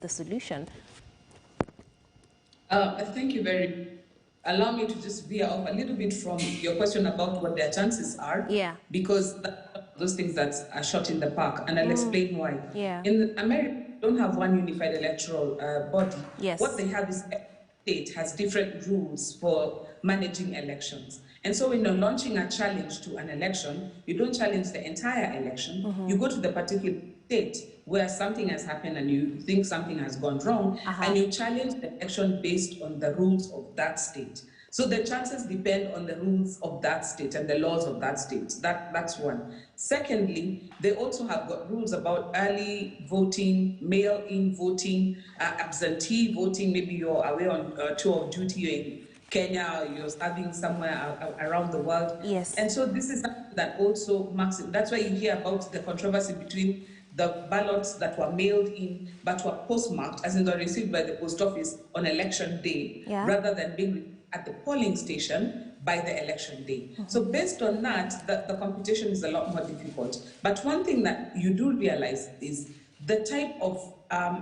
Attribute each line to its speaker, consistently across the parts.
Speaker 1: the solution?
Speaker 2: Thank you very. Allow me to just veer off a little bit from your question about what their chances are.
Speaker 1: Yeah.
Speaker 2: Because those things that are shot in the park, and I'll explain why.
Speaker 1: Yeah.
Speaker 2: In America, they don't have one unified electoral body.
Speaker 1: Yes.
Speaker 2: What they have is every state has different rules for managing elections. And so when you're launching a challenge to an election, you don't challenge the entire election. You go to the particular state where something has happened and you think something has gone wrong, and you challenge the election based on the rules of that state. So the chances depend on the rules of that state and the laws of that state. That's one. Secondly, they also have got rules about early voting, mail-in voting, absentee voting. Maybe you're away on tour of duty, you're in Kenya, or you're studying somewhere around the world.
Speaker 1: Yes.
Speaker 2: And so this is something that also marks it. That's why you hear about the controversy between the ballots that were mailed in but were postmarked, as in they were received by the post office on election day, rather than being at the polling station by the election day. So based on that, the computation is a lot more difficult. But one thing that you do realize is the type of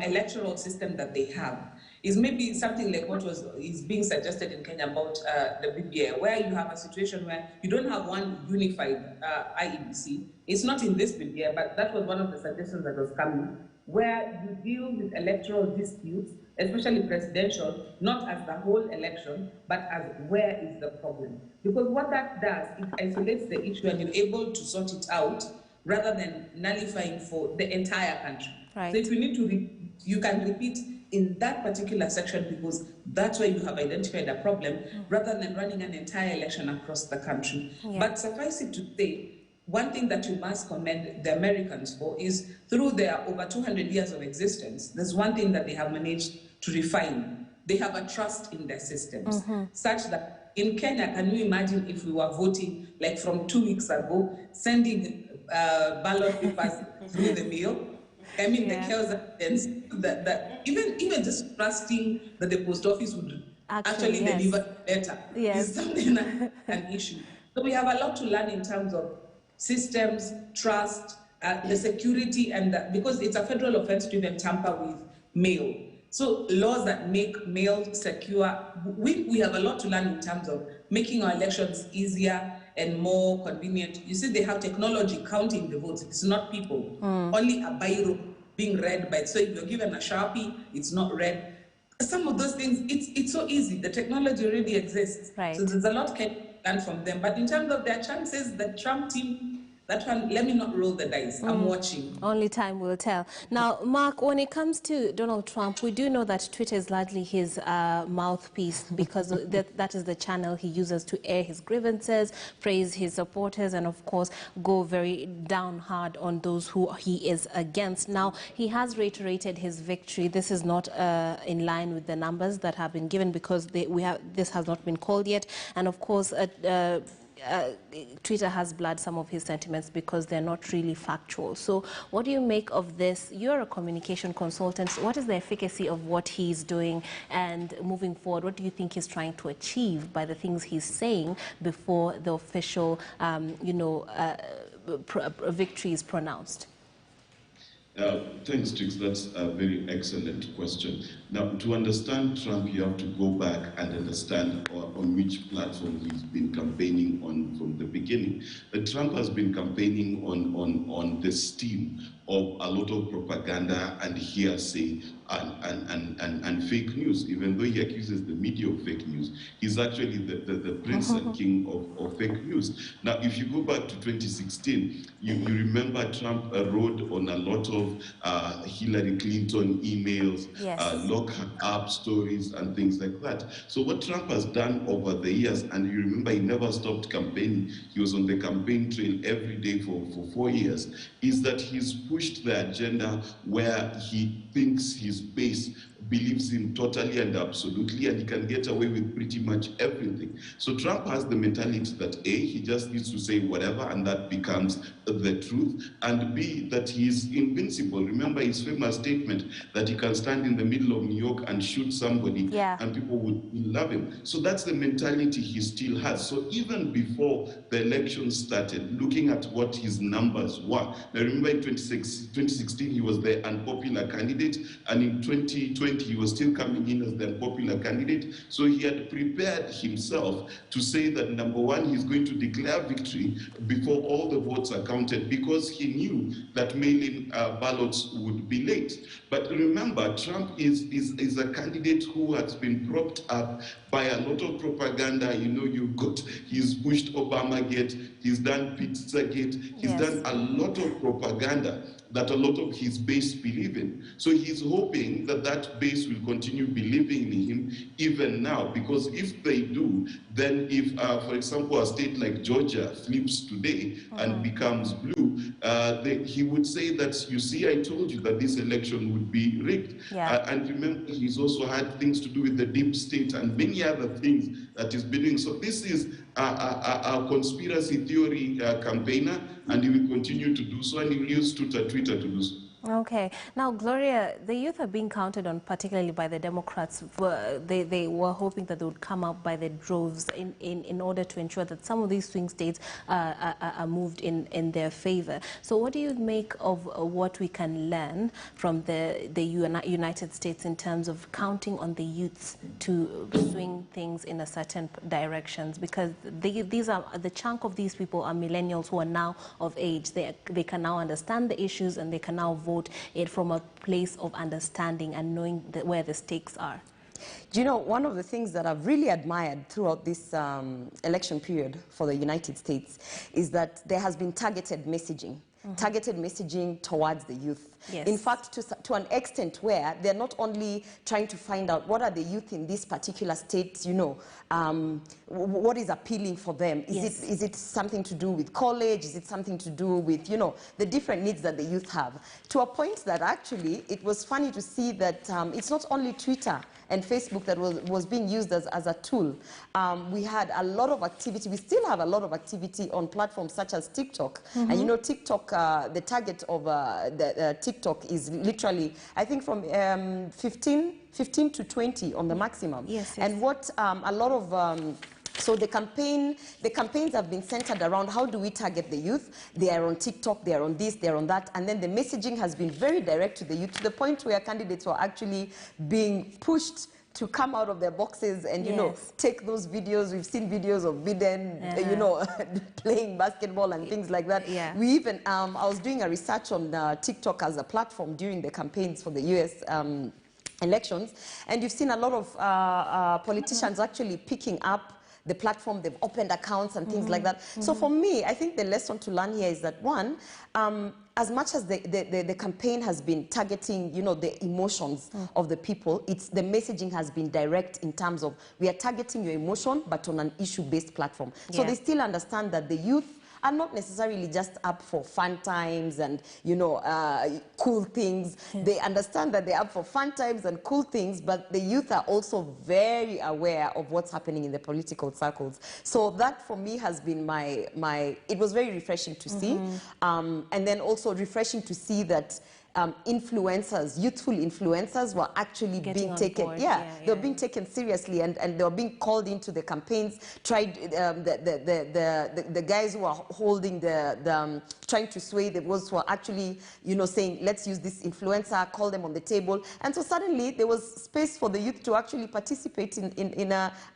Speaker 2: electoral system that they have is maybe something like what is being suggested in Kenya about the BBI, where you have a situation where you don't have one unified IEBC. It's not in this BBI, but that was one of the suggestions that was coming, where you deal with electoral disputes, especially presidential, not as the whole election, but as where is the problem. Because what that does, it isolates the issue and you're able to sort it out rather than nullifying for the entire country.
Speaker 1: Right.
Speaker 2: So if you need to, you can repeat in that particular section because that's where you have identified a problem rather than running an entire election across the country. But suffice it to say, one thing that you must commend the Americans for is through their over 200 years of existence, there's one thing that they have managed to refine. They have a trust in their systems such that in Kenya, can you imagine if we were voting like from 2 weeks ago, sending ballot papers through the mail? I mean, the chaos that even just trusting that the post office would actually deliver letter is something that's an issue. So we have a lot to learn in terms of systems, trust, the security, and because it's a federal offense to even tamper with mail. So laws that make mail secure, we have a lot to learn in terms of making our elections easier and more convenient. You see, they have technology counting the votes. It's not people. Only a biro being read by, so if you're given a Sharpie, it's not read. Some of those things, it's so easy. The technology already exists.
Speaker 1: Right.
Speaker 2: So there's a lot can be done from them. But in terms of their chances, the Trump team, that one, let me not roll the dice. I'm watching.
Speaker 1: Only time will tell. Now, Mark, when it comes to Donald Trump, we do know that Twitter is largely his mouthpiece because that is the channel he uses to air his grievances, praise his supporters, and of course, go very down hard on those who he is against. Now, he has reiterated his victory. This is not in line with the numbers that have been given because this has not been called yet. And of course, Twitter has blurred some of his sentiments because they're not really factual. So what do you make of this? You're a communication consultant. What is the efficacy of what he's doing? And moving forward, what do you think he's trying to achieve by the things he's saying before the official, victory is pronounced?
Speaker 3: Thanks, Trix. That's a very excellent question. Now, to understand Trump, you have to go back and understand on which platform he's been campaigning on from the beginning. Trump has been campaigning on the steam of a lot of propaganda and hearsay and fake news. Even though he accuses the media of fake news, he's actually the prince and king of fake news. Now, if you go back to 2016, you remember Trump rode on a lot of Hillary Clinton emails, lock up stories and things like that. So what Trump has done over the years, and you remember he never stopped campaigning, he was on the campaign trail every day for 4 years, is that he's pushed the agenda where he thinks his base believes him totally and absolutely, and he can get away with pretty much everything. So Trump has the mentality that A, he just needs to say whatever and that becomes the truth, and B, that he is invincible. Remember his famous statement that he can stand in the middle of New York and shoot somebody and people would love him. So that's the mentality he still has. So even before the election started, looking at what his numbers were, now remember in 2016, 2016 he was the unpopular candidate, and in 2020 he was still coming in as the unpopular candidate. So he had prepared himself to say that, number one, he's going to declare victory before all the votes are counted, because he knew that mail-in ballots would be late. But remember, Trump is a candidate who has been propped up by a lot of propaganda. You know, he's pushed Obamagate, he's done Pizzagate, he's done a lot of propaganda that a lot of his base believe in. So he's hoping that that base will continue believing in him even now, because if they do, then if, for example, a state like Georgia flips today and becomes blue, he would say that, you see, I told you that this election would be rigged. And remember, he's also had things to do with the deep state and many other things that he's been doing. So this is a conspiracy theory campaigner, and he will continue to do so, and he will use Twitter to do so.
Speaker 1: Okay. Now, Gloria, the youth are being counted on, particularly by the Democrats. They were hoping that they would come up by the droves in order to ensure that some of these swing states are moved in their favor. So what do you make of what we can learn from the United States in terms of counting on the youths to swing things in a certain directions? Because the chunk of these people are millennials who are now of age. They can now understand the issues, and they can now vote it from a place of understanding and knowing where the stakes are.
Speaker 4: Do you know, one of the things that I've really admired throughout this election period for the United States is that there has been targeted messaging. Targeted messaging towards the youth. In fact, to an extent where they're not only trying to find out what are the youth in this particular state, you know, what is appealing for them. Is it something to do with college? Is it something to do with, you know, the different needs that the youth have? To a point that actually it was funny to see that it's not only Twitter and Facebook that was being used as a tool. We had a lot of activity. We still have a lot of activity on platforms such as TikTok. And you know, TikTok, the target of TikTok is literally, I think, from 15 to 20 on the maximum. And what a lot of so the campaigns have been centered around how do we target the youth. They are on TikTok, they are on this, they are on that, and then the messaging has been very direct to the youth, to the point where candidates were actually being pushed to come out of their boxes and, you know, take those videos. We've seen videos of Biden, you know, playing basketball and things like that. We even, I was doing a research on TikTok as a platform during the campaigns for the US elections, and you've seen a lot of politicians actually picking up the platform. They've opened accounts and things like that. So for me, I think the lesson to learn here is that, one, as much as the campaign has been targeting, you know, the emotions of the people, the messaging has been direct in terms of, we are targeting your emotion, but on an issue-based platform. So they still understand that the youth are not necessarily just up for fun times and, you know, cool things. They understand that they're up for fun times and cool things, but the youth are also very aware of what's happening in the political circles. So that, for me, has been it was very refreshing to see. And then also refreshing to see that influencers, youthful influencers, were actually being taken. They were being taken seriously, and they were being called into the campaigns. The guys who are holding trying to sway the votes were actually, you know, saying, let's use this influencer, call them on the table. And so suddenly there was space for the youth to actually participate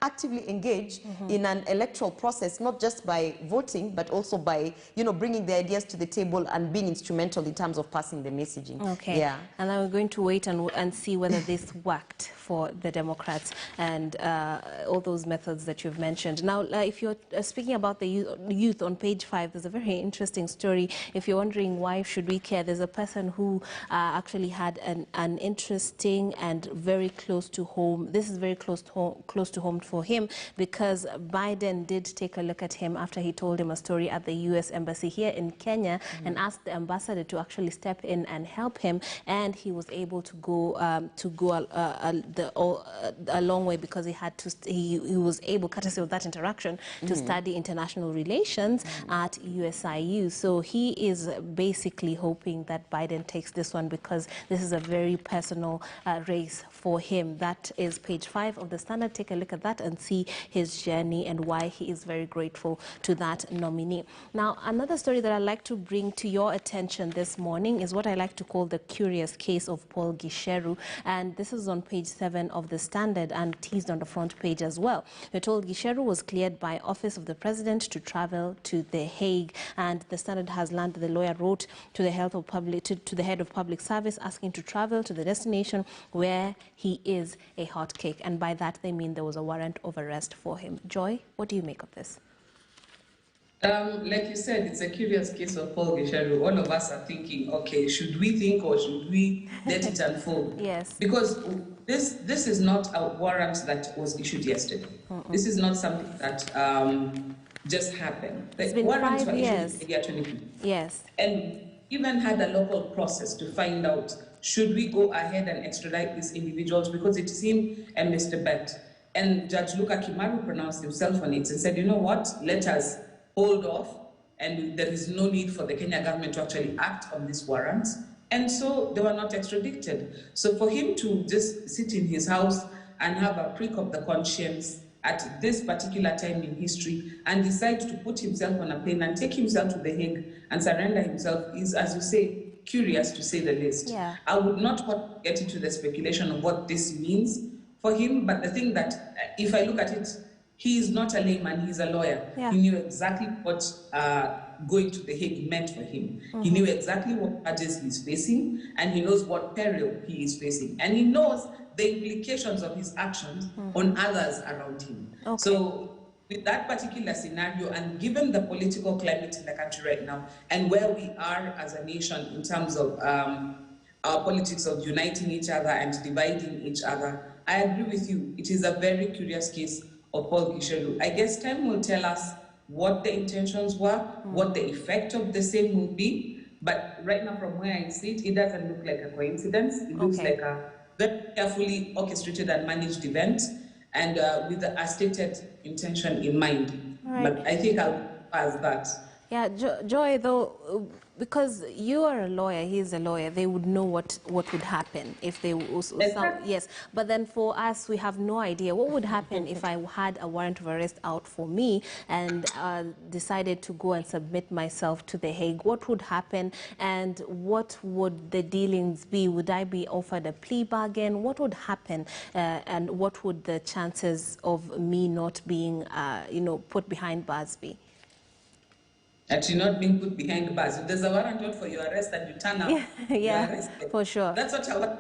Speaker 4: actively engage in an electoral process, not just by voting, but also by, you know, bringing their ideas to the table and being instrumental in terms of passing the messaging.
Speaker 1: Okay. And then we're going to wait and see whether this worked for the Democrats and all those methods that you've mentioned. Now, if you're speaking about the youth on page 5, there's a very interesting story. If you're wondering why should we care, there's a person who actually had an interesting and very close to home. This is very close to home for him, because Biden did take a look at him after he told him a story at the U.S. Embassy here in Kenya and asked the ambassador to actually step in and help him, and he was able to go a long way because he was able, courtesy of that interaction, to study international relations at USIU. So he is basically hoping that Biden takes this one because this is a very personal race for him. That is page 5 of the Standard. Take a look at that and see his journey and why he is very grateful to that nominee. Now, another story that I'd like to bring to your attention this morning is what I like to call the curious case of Paul Gisheru, and this is on page 7 of the Standard and teased on the front page as well. We're told Gisheru was cleared by Office of the President to travel to The Hague, and the Standard has learned that the lawyer wrote to the head of public service asking to travel to the destination where he is a hot cake, and by that they mean there was a warrant of arrest for him. Joy, what do you make of this?
Speaker 2: Like you said, it's a curious case of Paul Gisheru. All of us are thinking, okay, should we think or should we let it unfold?
Speaker 1: Yes.
Speaker 2: Because this is not a warrant that was issued yesterday. This is not something that just happened. The warrants were issued in the year 2015.
Speaker 1: Yes.
Speaker 2: And even had a local process to find out, should we go ahead and extradite these individuals, because it's him and Mr. Bet. And Judge Luka Kimaru pronounced himself on it and said, you know what, let us hold off, and there is no need for the Kenya government to actually act on these warrants. And so they were not extradited. So for him to just sit in his house and have a prick of the conscience at this particular time in history and decide to put himself on a plane and take himself to The Hague and surrender himself is, as you say, curious to say the least.
Speaker 1: Yeah.
Speaker 2: I would not want to get into the speculation of what this means for him, but the thing that, if I look at it, he is not a layman, he's a lawyer.
Speaker 1: Yeah.
Speaker 2: He knew exactly what going to The Hague meant for him. He knew exactly what charges he's facing, and he knows what peril he is facing. And he knows the implications of his actions on others around him. Okay. So with that particular scenario, and given the political climate in the country right now, and where we are as a nation in terms of our politics of uniting each other and dividing each other, I agree with you. It is a very curious case of Paul Gisheru. I guess time will tell us what the intentions were, what the effect of the same will be. But right now, from where I sit, it doesn't look like a coincidence. It looks like a very carefully orchestrated and managed event, and with a stated intention in mind. Right. But I think I'll pass that.
Speaker 1: Yeah, Joy, though, because you are a lawyer, he's a lawyer, they would know what would happen if they also... Yes, but then for us, we have no idea. What would happen if I had a warrant of arrest out for me and decided to go and submit myself to The Hague? What would happen, and what would the dealings be? Would I be offered a plea bargain? What would happen, and what would the chances of me not being, put behind bars be?
Speaker 2: That you're not being put behind bars. If there's a warrant out for your arrest and you turn up, you're arrested. For sure. That's what our warrant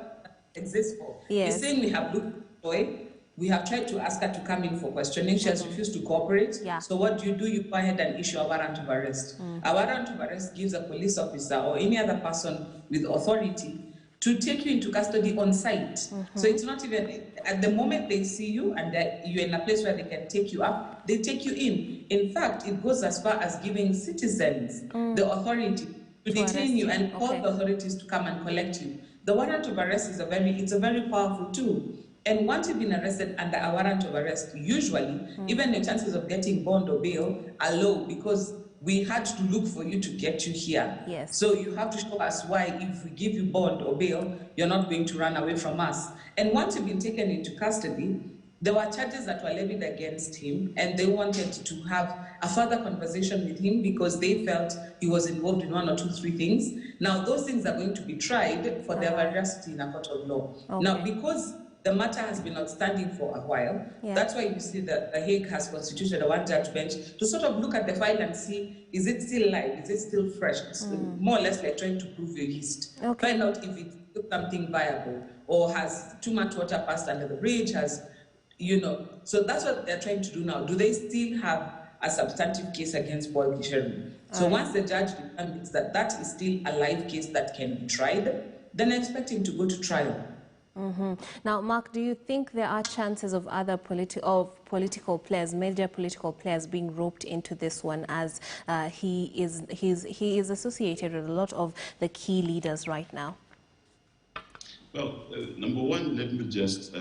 Speaker 2: exists for. Yes. He's saying we have looked for it. We have tried to ask her to come in for questioning. She has refused to cooperate. Yeah. So what do? You go ahead and issue a warrant of arrest. A warrant of arrest gives a police officer or any other person with authority to take you into custody on site. So it's not even, at the moment they see you and you're in a place where they can take you up, they take you in. In fact, it goes as far as giving citizens the authority to detain you and call the authorities to come and collect you. The warrant of arrest is a very powerful tool. And once you've been arrested under a warrant of arrest, usually, even the chances of getting bond or bail are low, because we had to look for you to get you here. Yes. So you have to show us why, if we give you bond or bail, you're not going to run away from us. And once you've been taken into custody, there were charges that were levied against him, and they wanted to have a further conversation with him because they felt he was involved in 1 or 2, 3 things. Now, those things are going to be tried for their veracity in a court of law. Now, because the matter has been outstanding for a while. That's why you see that The Hague has constituted a one-judge bench to sort of look at the file and see, is it still live? Is it still fresh? It's more or less like trying to prove your hist. Find out if it's something viable or has too much water passed under the bridge, So that's what they're trying to do now. Do they still have a substantive case against Paul Gisheru? So once the judge determines that that is still a live case that can be tried, then I expect him to go to trial.
Speaker 1: Now, Mark, do you think there are chances of other political players, major political players, being roped into this one, as he is associated with a lot of the key leaders right now?
Speaker 3: Well, number one, let me just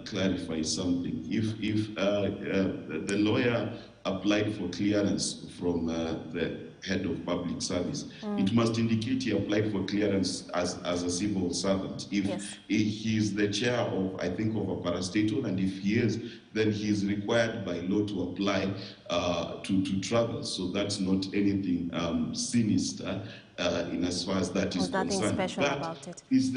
Speaker 3: clarify something. If the lawyer applied for clearance from the head of public service, it must indicate he applied for clearance as a civil servant. If
Speaker 1: Yes.
Speaker 3: he is the chair of, I think, of a parastatal, and if he is, then he is required by law to apply to travel. So that's not anything sinister in as far as that is
Speaker 1: There's nothing
Speaker 3: concerned.
Speaker 1: special
Speaker 3: But
Speaker 1: about it.
Speaker 3: is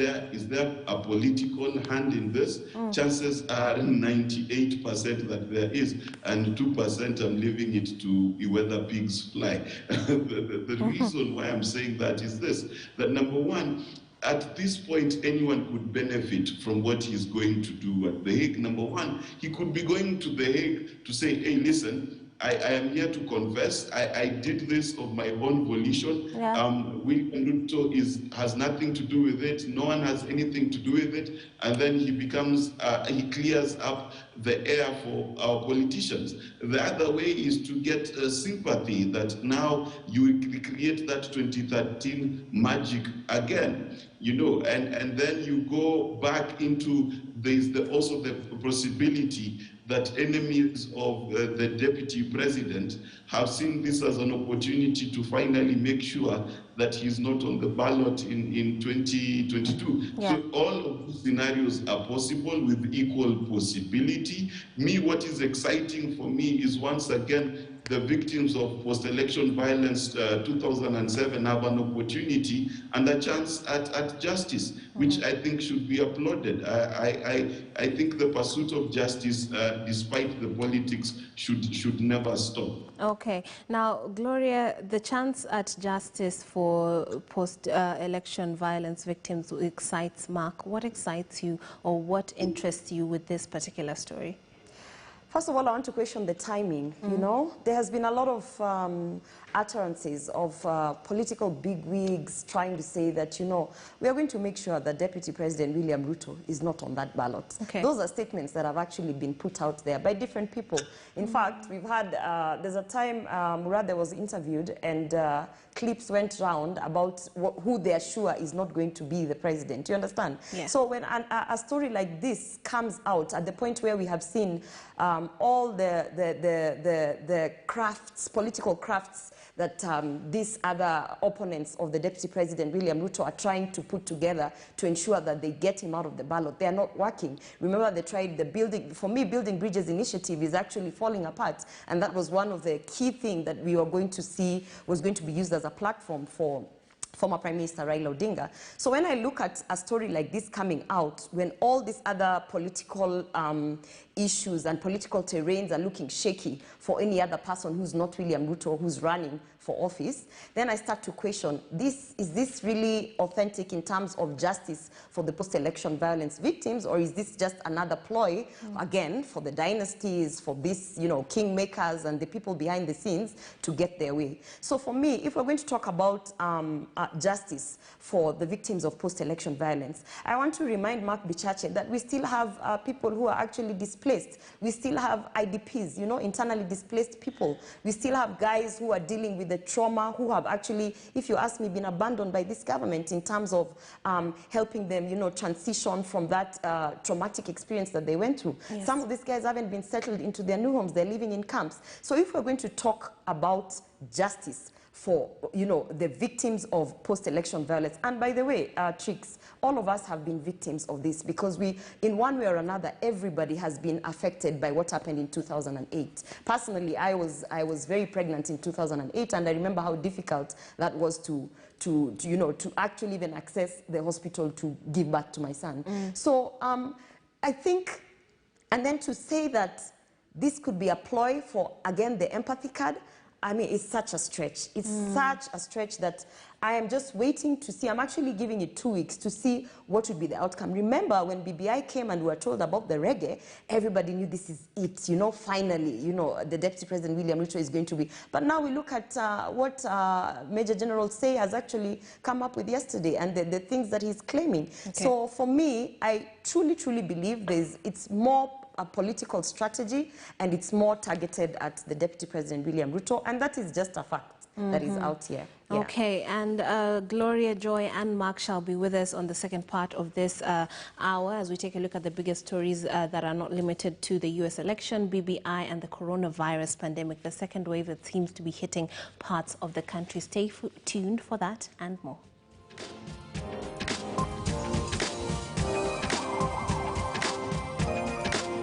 Speaker 3: there a political hand in this? Chances are 98% that there is, and 2% I'm leaving it to whether pigs fly. The reason why I'm saying that is this, that number one, at this point, anyone could benefit from what he's going to do at The Hague. Number one, he could be going to The Hague to say, hey, listen, I am here to confess. I did this of my own volition.
Speaker 1: Yeah.
Speaker 3: William Ruto has nothing to do with it. No one has anything to do with it. And then he becomes, he clears up the air for our politicians. The other way is to get sympathy that now you create that 2013 magic again, you know, and then you go back into, there's also the possibility that enemies of the deputy president have seen this as an opportunity to finally make sure that he's not on the ballot in 2022.
Speaker 1: Yeah.
Speaker 3: So all of these scenarios are possible with equal possibility. What is exciting for me is, once again, the victims of post-election violence 2007 have an opportunity and a chance at justice, which I think should be applauded. I think the pursuit of justice, despite the politics, should never stop.
Speaker 1: Okay. Now, Gloria, the chance at justice for post-election violence victims excites Mark. What excites you, or what interests you with this particular story?
Speaker 4: First of all, I want to question the timing. You know, there has been a lot of utterances of political bigwigs trying to say that, you know, we are going to make sure that Deputy President William Ruto is not on that ballot.
Speaker 1: Okay.
Speaker 4: Those are statements that have actually been put out there by different people. In fact, we've had, there's a time Murad was interviewed, and clips went round about who they are sure is not going to be the president. You understand?
Speaker 1: Yeah.
Speaker 4: So when a story like this comes out at the point where we have seen all the crafts, political crafts, that these other opponents of the Deputy President, William Ruto, are trying to put together to ensure that they get him out of the ballot. They are not working. Remember, they tried the building, for me, Building Bridges initiative is actually falling apart, and that was one of the key things that we were going to see was going to be used as a platform for former Prime Minister Raila Odinga. So when I look at a story like this coming out, when all these other political issues and political terrains are looking shaky for any other person who's not William Ruto, who's running for office, then I start to question, is this really authentic in terms of justice for the post-election violence victims, or is this just another ploy, again, for the dynasties, for these, you know, kingmakers and the people behind the scenes to get their way? So for me, if we're going to talk about justice for the victims of post-election violence, I want to remind Mark Bichache that we still have people who are actually displaced. We still have IDPs, you know, internally displaced people. We still have guys who are dealing with the trauma, who have actually, if you ask me, been abandoned by this government in terms of helping them, you know, transition from that traumatic experience that they went through.
Speaker 1: Yes.
Speaker 4: Some of these guys haven't been settled into their new homes. They're living in camps. So if we're going to talk about justice for, you know, the victims of post-election violence. And by the way, Trix, all of us have been victims of this, because we, in one way or another, everybody has been affected by what happened in 2008. Personally, I was very pregnant in 2008, and I remember how difficult that was to you know, to actually even access the hospital to give birth to my son. So I think, and then to say that this could be a ploy for, again, the empathy card, I mean, it's such a stretch. It's such a stretch that I am just waiting to see. I'm actually giving it 2 weeks to see what would be the outcome. Remember, when BBI came and we were told about the reggae, everybody knew this is it, you know, finally, you know, the Deputy President William Ruto is going to be. But now we look at what Major General Say has actually come up with yesterday, and the things that he's claiming. Okay. So for me, I truly, truly believe it's more a political strategy, and it's more targeted at the Deputy President William Ruto, and that is just a fact. that is out here. Yeah.
Speaker 1: Okay, and Gloria, Joy, and Mark shall be with us on the second part of this hour as we take a look at the biggest stories that are not limited to the U.S. election, BBI, and the coronavirus pandemic, the second wave that seems to be hitting parts of the country. Stay tuned for that and more.